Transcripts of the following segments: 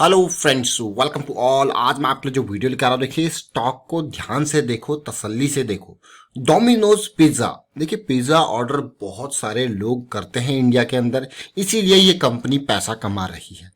Hello friends, welcome to all. आज मैं आपके लिए जो वीडियो लेकर आ रहा हूँ, देखिए स्टॉक को ध्यान से देखो, तसल्ली से देखो। डोमिनोज पिज्जा, देखिए पिज्जा ऑर्डर बहुत सारे लोग करते हैं इंडिया के अंदर, इसीलिए ये कंपनी पैसा कमा रही है।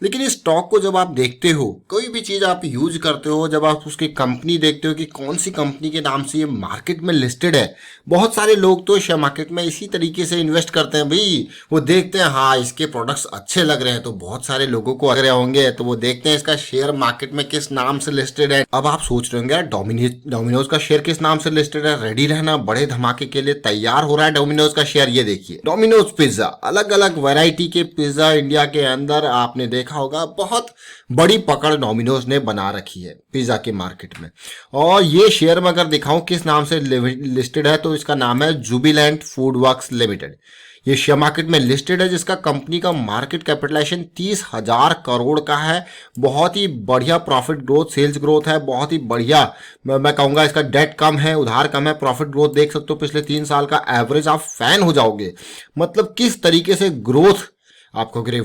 लेकिन इस स्टॉक को जब आप देखते हो, कोई भी चीज आप यूज करते हो, जब आप उसकी कंपनी देखते हो कि कौन सी कंपनी के नाम से ये मार्केट में लिस्टेड है, बहुत सारे लोग तो शेयर मार्केट में इसी तरीके से इन्वेस्ट करते हैं भाई। वो देखते हैं हाँ इसके प्रोडक्ट्स अच्छे लग रहे हैं, तो बहुत सारे लोगों को लग रहे होंगे, तो वो देखते हैं इसका शेयर मार्केट में किस नाम से लिस्टेड है। अब आप सोच रहे होंगे डोमिनोज का शेयर किस नाम से लिस्टेड है, रेडी रहना, बड़े धमाके के लिए तैयार हो रहा है डोमिनोज का शेयर। ये देखिए डोमिनोज पिज्जा, अलग अलग वैरायटी के पिज्जा इंडिया के अंदर आपने देखा होगा, बहुत बड़ी पकड़ डोमिनोज ने बना रखी है पिज्जा के मार्केट में। और ये शेयर में अगर दिखाऊं किस नाम से लिस्टेड है, तो इसका नाम है जुबिलेंट फूड वर्क्स लिमिटेड। ये शेयर मार्केट में लिस्टेड है, जिसका कंपनी का मार्केट कैपिटलाइजेशन 30,000 करोड़ का है। बहुत ही बढ़िया प्रॉफिट ग्रोथ, सेल्स ग्रोथ है, बहुत ही बढ़िया। मैं कहूंगा इसका डेट कम है, उधार कम है, प्रॉफिट ग्रोथ देख सकते हो पिछले 3 साल का एवरेज, आप फैन हो जाओगे। मतलब किस तरीके से ग्रोथ आपको गिरे।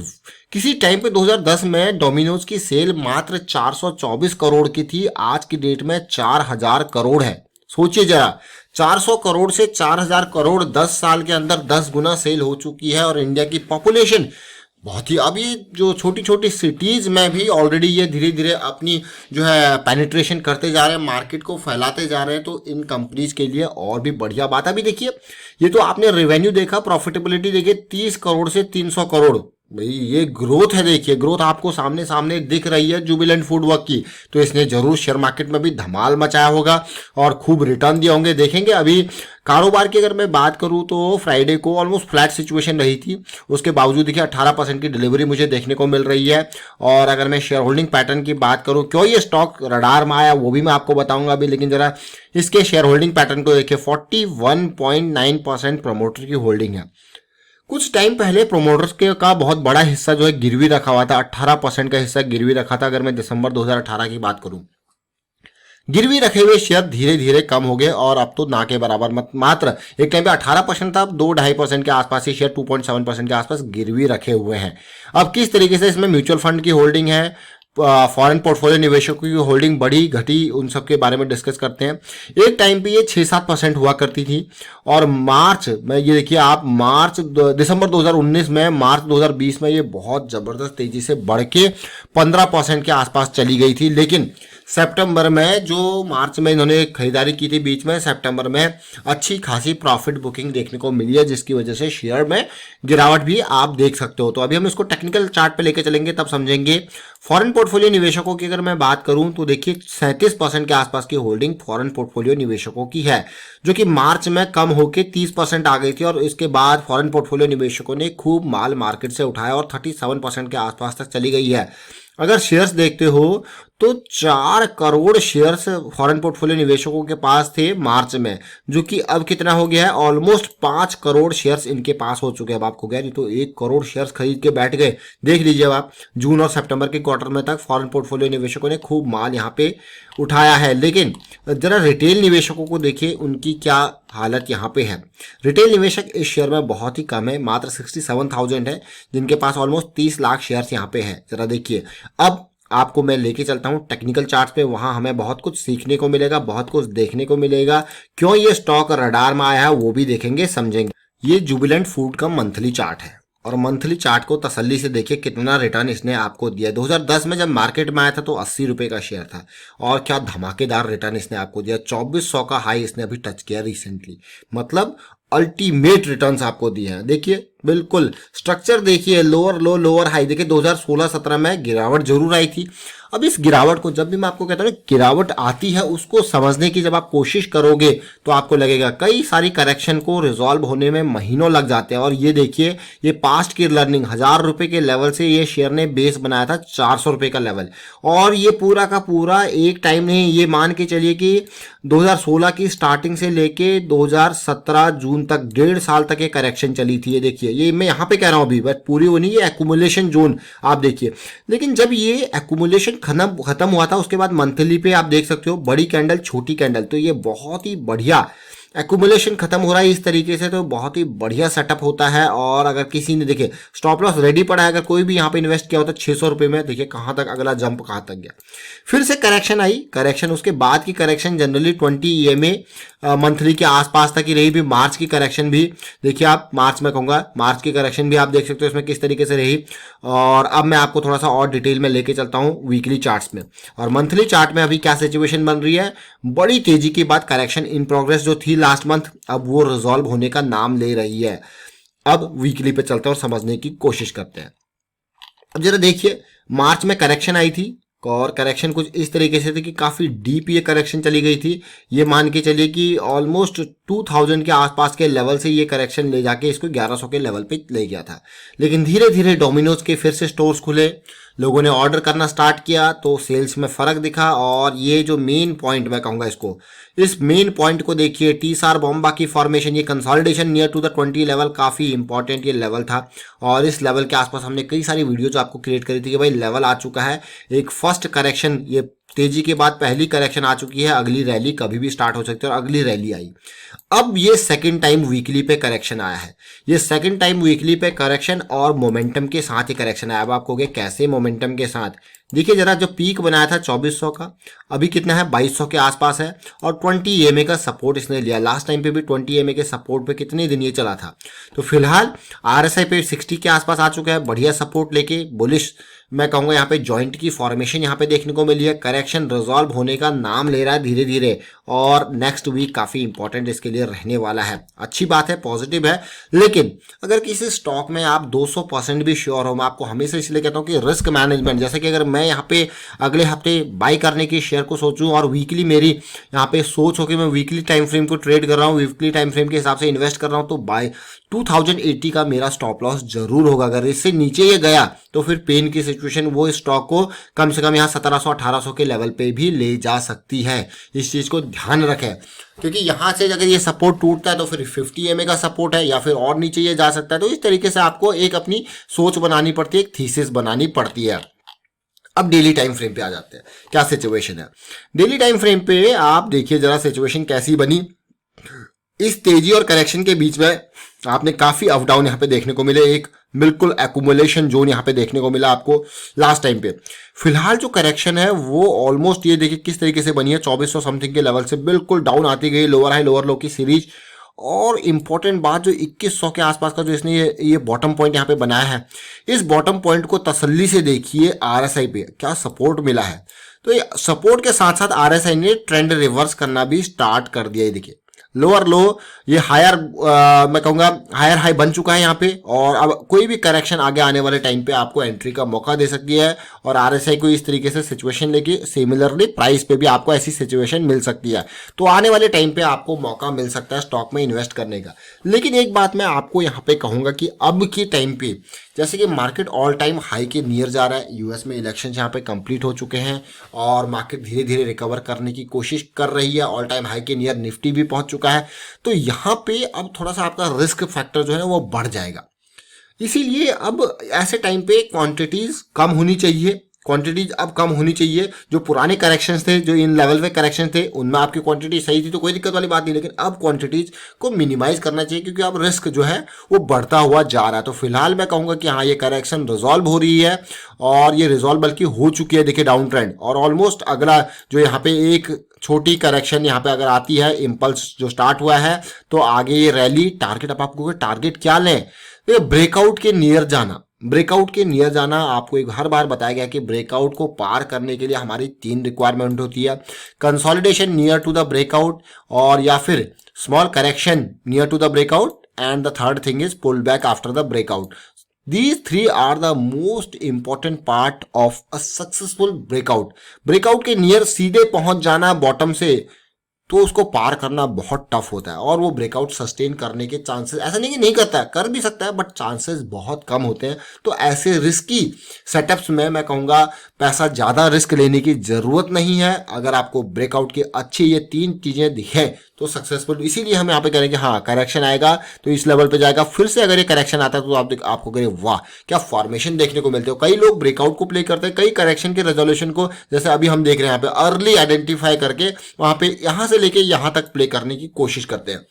किसी टाइम पे 2010 में डोमिनोज की सेल मात्र 424 करोड़ की थी, आज की डेट में 4000 करोड़ है। सोचिए जरा, 400 करोड़ से 4000 करोड़ 10 साल के अंदर 10 गुना सेल हो चुकी है। और इंडिया की पॉपुलेशन बहुत ही, अब ये जो छोटी छोटी सिटीज में भी ऑलरेडी ये धीरे धीरे अपनी जो है पेनिट्रेशन करते जा रहे हैं, मार्केट को फैलाते जा रहे हैं। तो इन कंपनीज के लिए और भी बढ़िया बात। अभी देखिए, ये तो आपने रेवेन्यू देखा, प्रॉफिटेबिलिटी देखिए 30 करोड़ से 300 करोड़, भाई ये ग्रोथ है। देखिए ग्रोथ आपको सामने सामने दिख रही है जुबिलेंट फूड वर्क की। तो इसने जरूर शेयर मार्केट में भी धमाल मचाया होगा और खूब रिटर्न दिए होंगे। देखेंगे अभी कारोबार की अगर मैं बात करूं तो फ्राइडे को ऑलमोस्ट फ्लैट सिचुएशन रही थी, उसके बावजूद देखिए 18% की डिलीवरी मुझे देखने को मिल रही है। और अगर मैं शेयर होल्डिंग पैटर्न की बात करूं, क्यों ये स्टॉक रडार में आया वो भी मैं आपको बताऊंगा अभी, लेकिन जरा इसके शेयर होल्डिंग पैटर्न को देखिए। 41.9% प्रमोटर की होल्डिंग है। कुछ टाइम पहले प्रोमोटर्स के का बहुत बड़ा हिस्सा जो है गिरवी रखा हुआ था, 18% का हिस्सा गिरवी रखा था। अगर मैं दिसंबर 2018 की बात करूं, गिरवी रखे हुए शेयर धीरे धीरे कम हो गए और अब तो ना के बराबर, मात्र एक टाइम पे 18% था, अब 2-2.5% के आसपास ही शेयर, 2.7% के आसपास गिरवी रखे हुए हैं। अब किस तरीके से इसमें म्यूचुअल फंड की होल्डिंग है, फॉरेन पोर्टफोलियो निवेशकों की होल्डिंग बढ़ी घटी, उन सब के बारे में डिस्कस करते हैं। एक टाइम पे ये 6-7% हुआ करती थी, और मार्च में ये देखिए आप, दिसंबर 2019 में, मार्च 2020 में ये बहुत जबरदस्त तेजी से बढ़ के 15% के आसपास चली गई थी। लेकिन सितंबर में, जो मार्च में इन्होंने खरीदारी की थी बीच में, सितंबर में अच्छी खासी प्रॉफिट बुकिंग देखने को मिली है, जिसकी वजह से शेयर में गिरावट भी आप देख सकते हो। तो अभी हम इसको टेक्निकल चार्ट पे लेके चलेंगे, तब समझेंगे। फॉरेन पोर्टफोलियो निवेशकों की अगर मैं बात करूं तो देखिए 37% के आसपास की होल्डिंग फॉरेन पोर्टफोलियो निवेशकों की है, जो कि मार्च में कम होकर 30% आ गई थी। और इसके बाद फॉरेन पोर्टफोलियो निवेशकों ने खूब माल मार्केट से उठाया और 37% के आसपास तक चली गई है। अगर शेयर्स देखते हो तो 4 करोड़ शेयर्स फॉरेन पोर्टफोलियो निवेशकों के पास थे मार्च में, जो कि अब कितना हो गया है, ऑलमोस्ट 5 करोड़ शेयर्स इनके पास हो चुके हैं। अब आपको गया, तो 1 करोड़ शेयर्स खरीद के बैठ गए। देख लीजिए आप, जून और सितंबर के क्वार्टर में तक फॉरेन पोर्टफोलियो निवेशकों ने खूब माल यहाँ पे उठाया है। लेकिन जरा रिटेल निवेशकों को देखिए, उनकी क्या हालत यहाँ पे है। रिटेल निवेशक इस शेयर में बहुत ही कम है, मात्र 67,000 है, जिनके पास ऑलमोस्ट 30 लाख शेयर्स यहाँ पे है। जरा देखिए, अब आपको मैं लेके चलता हूं टेक्निकल चार्ट्स पे, वहां हमें बहुत कुछ सीखने को मिलेगा, बहुत कुछ देखने को मिलेगा। क्यों ये स्टॉक रडार में आया है वो भी देखेंगे, समझेंगे। ये जुबिलेंट फूड का मंथली चार्ट है, और मंथली चार्ट को तसल्ली से देखिए कितना रिटर्न इसने आपको दिया। 2010 में जब मार्केट में आया था तो 80 रुपए का शेयर था, और क्या धमाकेदार रिटर्न इसने आपको दिया। 2400 का हाई इसने अभी टच किया रिसेंटली, मतलब अल्टीमेट रिटर्न्स आपको दिए हैं। देखिए बिल्कुल स्ट्रक्चर देखिए, लोअर लो लोअर हाई। देखिए 2016-17 में गिरावट जरूर आई थी। अब इस गिरावट को, जब भी मैं आपको कहता हूँ गिरावट आती है, उसको समझने की जब आप कोशिश करोगे तो आपको लगेगा कई सारी करेक्शन को रिजॉल्व होने में महीनों लग जाते हैं। और ये देखिए, ये पास्ट की लर्निंग, 1000 रुपए के लेवल से ये शेयर ने बेस बनाया था 400 रुपए का लेवल, और ये पूरा का पूरा एक टाइम नहीं, ये मान के चलिए कि 2016 की स्टार्टिंग से लेके 2017 जून तक, 1.5 साल तक ये करेक्शन चली थी। ये देखिए, ये मैं यहाँ पे कह रहा हूँ अभी, बट पूरी वो नहीं, ये एक्यूमुलेशन जोन आप देखिए। लेकिन जब ये एक्यूमुलेशन खत्म हुआ था, उसके बाद मंथली पे आप देख सकते हो बड़ी कैंडल छोटी कैंडल, तो ये बहुत ही बढ़िया एक्यूमुलेशन खत्म हो रहा है इस तरीके से, तो बहुत ही बढ़िया सेटअप होता है। और अगर किसी ने देखे स्टॉप लॉस रेडी पड़ा है, अगर कोई भी यहाँ पे इन्वेस्ट किया होता 600 रुपए में, देखिए कहाँ तक अगला जंप कहाँ तक गया। फिर से करेक्शन आई, करेक्शन उसके बाद की करेक्शन जनरली 20 EMA मंथली के आसपास तक ही रही। भी मार्च की करेक्शन भी देखिए आप, मार्च में कहूंगा मार्च की करेक्शन भी आप देख सकते हो इसमें किस तरीके से रही। और अब मैं आपको थोड़ा सा और डिटेल में लेके चलता हूं वीकली चार्ट्स में और मंथली चार्ट में अभी क्या सिचुएशन बन रही है। बड़ी तेजी के बाद करेक्शन इन प्रोग्रेस जो थी लास्ट मंथ, अब वो रिजॉल्व होने का नाम ले रही है। अब वीकली पे चलते हैं और समझने की कोशिश करते हैं। अब जरा देखिए, मार्च में करेक्शन आई थी और करेक्शन कुछ इस तरीके से थी कि काफी डीप ये करेक्शन चली गई थी। ये मान के चलिए कि ऑलमोस्ट 2000 के आसपास के लेवल से ये करेक्शन ले जाके इसको 1100 के लेवल पे ले गया था। लेकिन धीरे धीरे डोमिनोज के फिर से स्टोर्स खुले, लोगों ने ऑर्डर करना स्टार्ट किया, तो सेल्स में फर्क दिखा। और ये जो मेन पॉइंट मैं कहूंगा इसको, इस मेन पॉइंट को देखिए, टीसार बॉम्बा की फॉर्मेशन, ये consolidation near to the 20 level, काफी इंपॉर्टेंट ये लेवल था। और इस लेवल के आसपास हमने कई सारी वीडियो जो आपको क्रिएट करी थी कि भाई लेवल आ चुका है, एक फर्स्ट करेक्शन, ये तेजी के बाद पहली करेक्शन आ चुकी है, अगली रैली कभी भी स्टार्ट हो सकती है। और अगली रैली आई, अब ये सेकंड टाइम वीकली पे करेक्शन आया है। ये सेकंड टाइम वीकली पे करेक्शन और मोमेंटम के साथ ही करेक्शन आया। अब आप कहोगे कैसे मोमेंटम के साथ? देखिए जरा, जो पीक बनाया था 2400 का, अभी कितना है 2200 के आसपास है। और 20 EMA का सपोर्ट इसने लिया। लास्ट टाइम पे भी 20 EMA के सपोर्ट पे कितने दिन ये चला था। तो फिलहाल RSI पे 60 के आसपास आ चुका है, बढ़िया सपोर्ट लेके बुलिश मैं कहूंगा यहाँ पे जॉइंट की फॉर्मेशन यहाँ पे देखने को मिली है। करेक्शन रिजॉल्व होने का नाम ले रहा है धीरे धीरे, और नेक्स्ट वीक काफी इंपॉर्टेंट इसके लिए रहने वाला है। अच्छी बात है, पॉजिटिव है। लेकिन अगर किसी स्टॉक में आप 200% भी श्योर हो, मैं आपको हमेशा इसलिए कहता हूँ कि रिस्क मैनेजमेंट, जैसे कि अगर मैं यहाँ पे अगले हफ्ते बाई करने की शेयर को सोचूं और वीकली मेरी यहाँ पे सोच हो कि मैं वीकली टाइम फ्रेम को ट्रेड कर रहा हूँ, वीकली टाइम फ्रेम के हिसाब से इन्वेस्ट कर रहा हूँ, तो बाय 2080 का मेरा स्टॉप लॉस जरूर होगा। अगर इससे नीचे ये गया तो फिर पेन की सिचुएशन वो स्टॉक को कम से कम यहाँ 1700-1800 के लेवल पे भी ले जा सकती है। इस चीज को ध्यान रखें, क्योंकि यहां से अगर ये सपोर्ट टूटता है तो फिर 50 EMA का सपोर्ट है या फिर और नीचे ये जा सकता है। तो इस तरीके से आपको एक अपनी सोच बनानी पड़ती है, एक थीसिस बनानी पड़ती है। अब डेली टाइम फ्रेम पे आ जाते हैं, क्या सिचुएशन है डेली टाइम फ्रेम पे। आप देखिए जरा सिचुएशन कैसी बनी। इस तेजी और करेक्शन के बीच में आपने काफी अप डाउन यहाँ पे देखने को मिले, एक बिल्कुल एक्यूमुलेशन जोन यहाँ पे देखने को मिला आपको लास्ट टाइम पे। फिलहाल जो करेक्शन है वो ऑलमोस्ट ये देखिए किस तरीके से बनी है, 2400 समथिंग के लेवल से बिल्कुल डाउन आती गई, लोअर हाई लोअर लो की सीरीज। और इंपॉर्टेंट बात, जो 2100 के आसपास का जो इसने ये बॉटम पॉइंट यहाँ पे बनाया है, इस बॉटम पॉइंट को तसल्ली से देखिए RSI पे क्या सपोर्ट मिला है। तो ये सपोर्ट के साथ साथ RSI ने ट्रेंड रिवर्स करना भी स्टार्ट कर दिया है। देखिए लोअर लो, ये हायर मैं कहूंगा हायर हाई बन चुका है यहाँ पे। और अब कोई भी करेक्शन आगे आने वाले टाइम पे आपको एंट्री का मौका दे सकती है। और RSI को इस तरीके से सिचुएशन लेके सिमिलरली प्राइस पे भी आपको ऐसी सिचुएशन मिल सकती है। तो आने वाले टाइम पे आपको मौका मिल सकता है स्टॉक में इन्वेस्ट करने का। लेकिन एक बात मैं आपको यहाँ पे कहूंगा कि अब की टाइम पे जैसे कि मार्केट ऑल टाइम हाई के नियर जा रहा है, यूएस में इलेक्शन यहाँ पे कंप्लीट हो चुके हैं और मार्केट धीरे धीरे रिकवर करने की कोशिश कर रही है, ऑल टाइम हाई के नियर निफ्टी भी पहुंच चुका है। तो यहाँ पे अब थोड़ा सा आपका रिस्क फैक्टर जो है वो बढ़ जाएगा। इसीलिए अब ऐसे टाइम पे क्वांटिटीज कम होनी चाहिए, क्वांटिटीज अब कम होनी चाहिए। जो पुराने करेक्शंस थे, जो इन लेवल पे करेक्शन थे, उनमें आपकी क्वांटिटी सही थी तो कोई दिक्कत वाली बात नहीं। लेकिन अब क्वांटिटीज को मिनिमाइज करना चाहिए, क्योंकि अब रिस्क जो है वो बढ़ता हुआ जा रहा है। तो फिलहाल मैं कहूंगा कि हाँ, ये करेक्शन रिजॉल्व हो रही है और ये रिजॉल्व बल्कि हो चुकी है। देखिए डाउन ट्रेंड, और ऑलमोस्ट अगला जो यहाँ पे एक छोटी करेक्शन यहाँ पे अगर आती है, इंपल्स जो स्टार्ट हुआ है, तो आगे ये रैली टारगेट, अब आपको टारगेट क्या लें, तो ब्रेकआउट के नियर जाना। ब्रेकआउट के नियर जाना आपको एक हर बार बताया गया कि ब्रेकआउट को पार करने के लिए हमारी 3 रिक्वायरमेंट होती है, consolidation near to the breakout, और या फिर small correction near to the breakout, and the third thing is pull back after the breakout. These three are the most important part of a successful breakout. Breakout के near सीधे पहुंच जाना bottom से, तो उसको पार करना बहुत टफ होता है और वो ब्रेकआउट सस्टेन करने के चांसेस, ऐसा नहीं कि नहीं करता, कर भी सकता है, बट चांसेस बहुत कम होते हैं। तो ऐसे रिस्की सेटअप्स में मैं कहूँगा पैसा ज़्यादा रिस्क लेने की ज़रूरत नहीं है। अगर आपको ब्रेकआउट की अच्छी ये 3 चीज़ें दिखे तो सक्सेसफुल। इसीलिए हम यहाँ पे करेंगे हाँ, करेक्शन आएगा तो इस लेवल पे जाएगा, फिर से अगर ये करेक्शन आता है तो आपको करें वाह क्या फॉर्मेशन देखने को मिलते हो। कई लोग ब्रेकआउट को प्ले करते हैं, कई करेक्शन के रेजोल्यूशन को, जैसे अभी हम देख रहे हैं यहाँ पे अर्ली आइडेंटिफाई करके वहां पे यहाँ से लेके यहाँ तक प्ले करने की कोशिश करते हैं।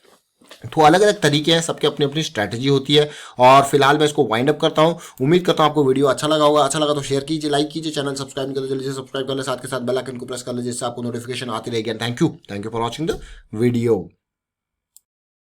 तो अलग अलग तरीके हैं, सबके अपनी अपनी स्ट्रैटेजी होती है। और फिलहाल मैं इसको वाइंड अप करता हूं। उम्मीद करता हूं आपको वीडियो अच्छा लगा होगा। अच्छा लगा तो शेयर कीजिए, लाइक कीजिए, चैनल सब्सक्राइब नहीं कर जल्दी से सब्सक्राइब कर ले, साथ के साथ बेल आइकन को प्रेस कर ले जिससे आपको नोटिफिकेशन आती रहेगी। Thank you for watching the video.